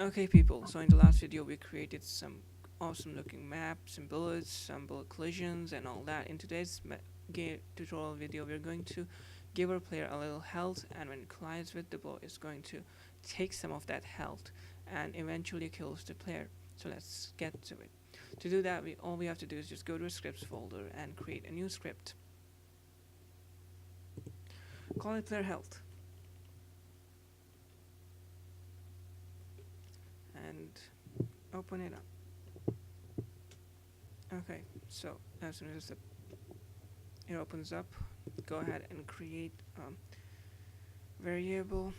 Okay, people, so in the last video we created some awesome looking maps, some bullets, some bullet collisions and all that. In today's tutorial video we're going to give our player a little health, and when it collides with the bullet it's going to take some of that health and eventually kills the player. So let's get to it. To do that, all we have to do is just go to a scripts folder and create a new script. Call it player health. And open it up. Okay, so as soon as it opens up, go ahead and create a variable,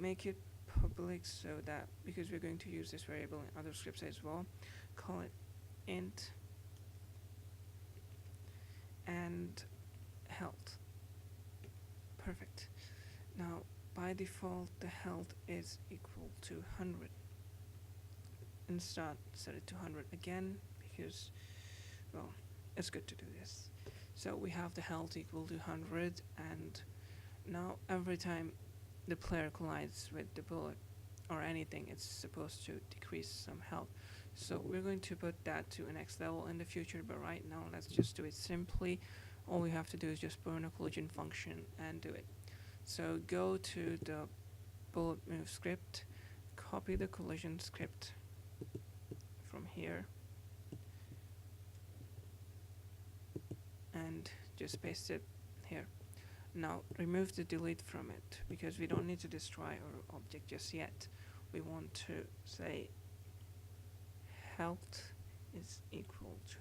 make it public so that, because we're going to use this variable in other scripts as well, call it int and health. Perfect. Now by default the health is equal to 100, and set it to 100 again because, well, it's good to do this. So we have the health equal to 100, and now every time the player collides with the bullet or anything, it's supposed to decrease some health. So we're going to put that to a next level in the future, but right now let's just do it simply. All we have to do is just burn a collision function and do it. So go to the bullet move script, copy the collision script from here and just paste it here. Now remove the delete from it because we don't need to destroy our object just yet. We want to say health is equal to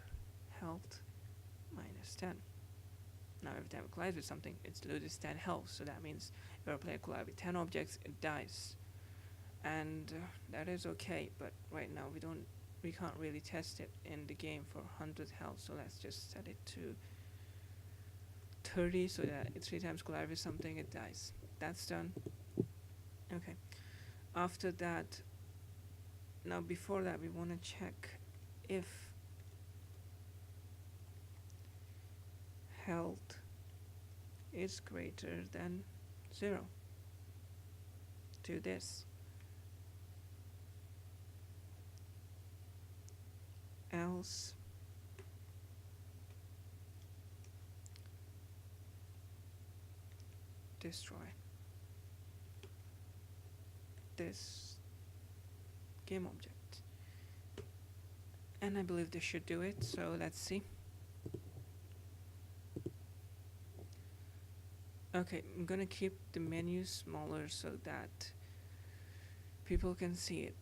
health minus 10. Now every time it collides with something, it's loses 10 health, so that means if our player collides with 10 objects, it dies. And that is okay, but right now we can't really test it in the game for 100 health, so let's just set it to 30 so that it 3 times collides with something, it dies. That's done. Okay, after that, now before that we want to check if health is greater than 0. Do this, else destroy this game object. And I believe this should do it, so let's see. Okay, I'm gonna keep the menu smaller so that people can see it.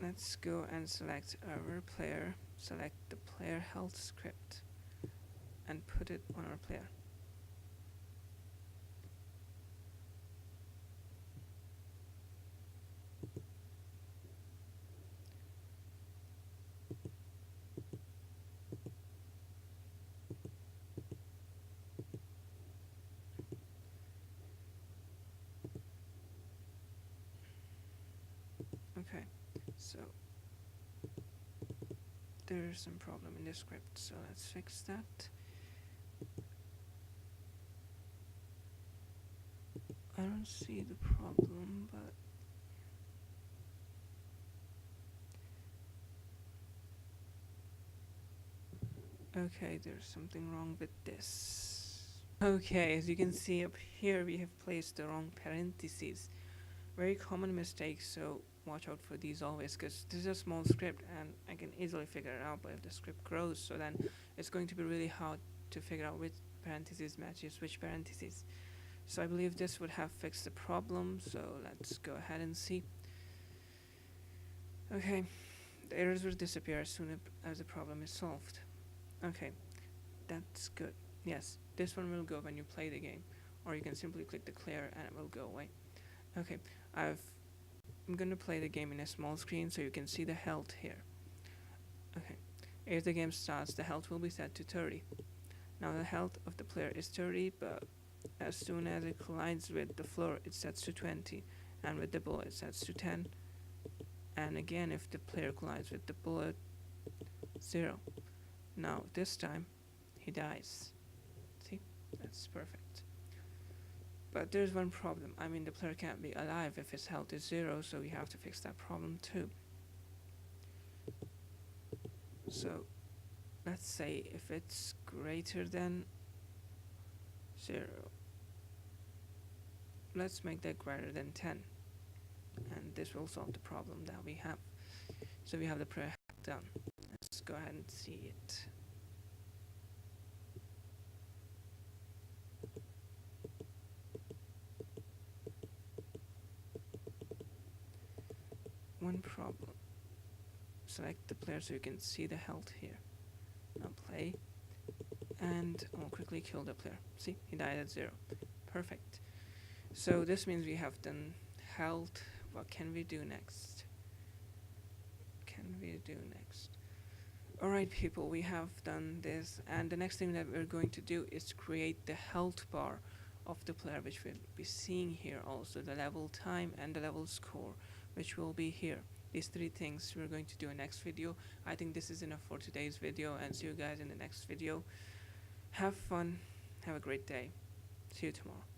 Let's go and select our player, select the player health script and put it on our player. Okay, so there's some problem in the script, so let's fix that. I don't see the problem, but okay, there's something wrong with this. Okay, as you can see up here we have placed the wrong parentheses. Very common mistake, so watch out for these always, because this is a small script and I can easily figure it out, but if the script grows, so then it's going to be really hard to figure out which parentheses matches which parentheses. So I believe this would have fixed the problem, so let's go ahead and see. Okay, the errors will disappear as soon as the problem is solved. Okay, that's good. Yes, this one will go when you play the game, or you can simply click the clear and it will go away. Okay, I'm gonna play the game in a small screen so you can see the health here. Okay, if the game starts, the health will be set to 30. Now the health of the player is 30, but as soon as it collides with the floor, it sets to 20, and with the bullet, it sets to 10. And again, if the player collides with the bullet, 0. Now this time, he dies. See, that's perfect. But there's one problem. I mean, the player can't be alive if his health is 0, so we have to fix that problem too. So let's say if it's greater than 0, let's make that greater than 10, and this will solve the problem that we have. So we have the prayer done. Let's go ahead and see it. One problem. Select the player so you can see the health here. Now play, and I'll quickly kill the player. See, he died at 0. Perfect. So this means we have done health. What can we do next? Alright people, we have done this, and the next thing that we're going to do is create the health bar of the player, which we'll be seeing here, also the level time and the level score, which will be here. These 3 things we're going to do in next video. I think this is enough for today's video, and see you guys in the next video. Have fun, have a great day, see you tomorrow.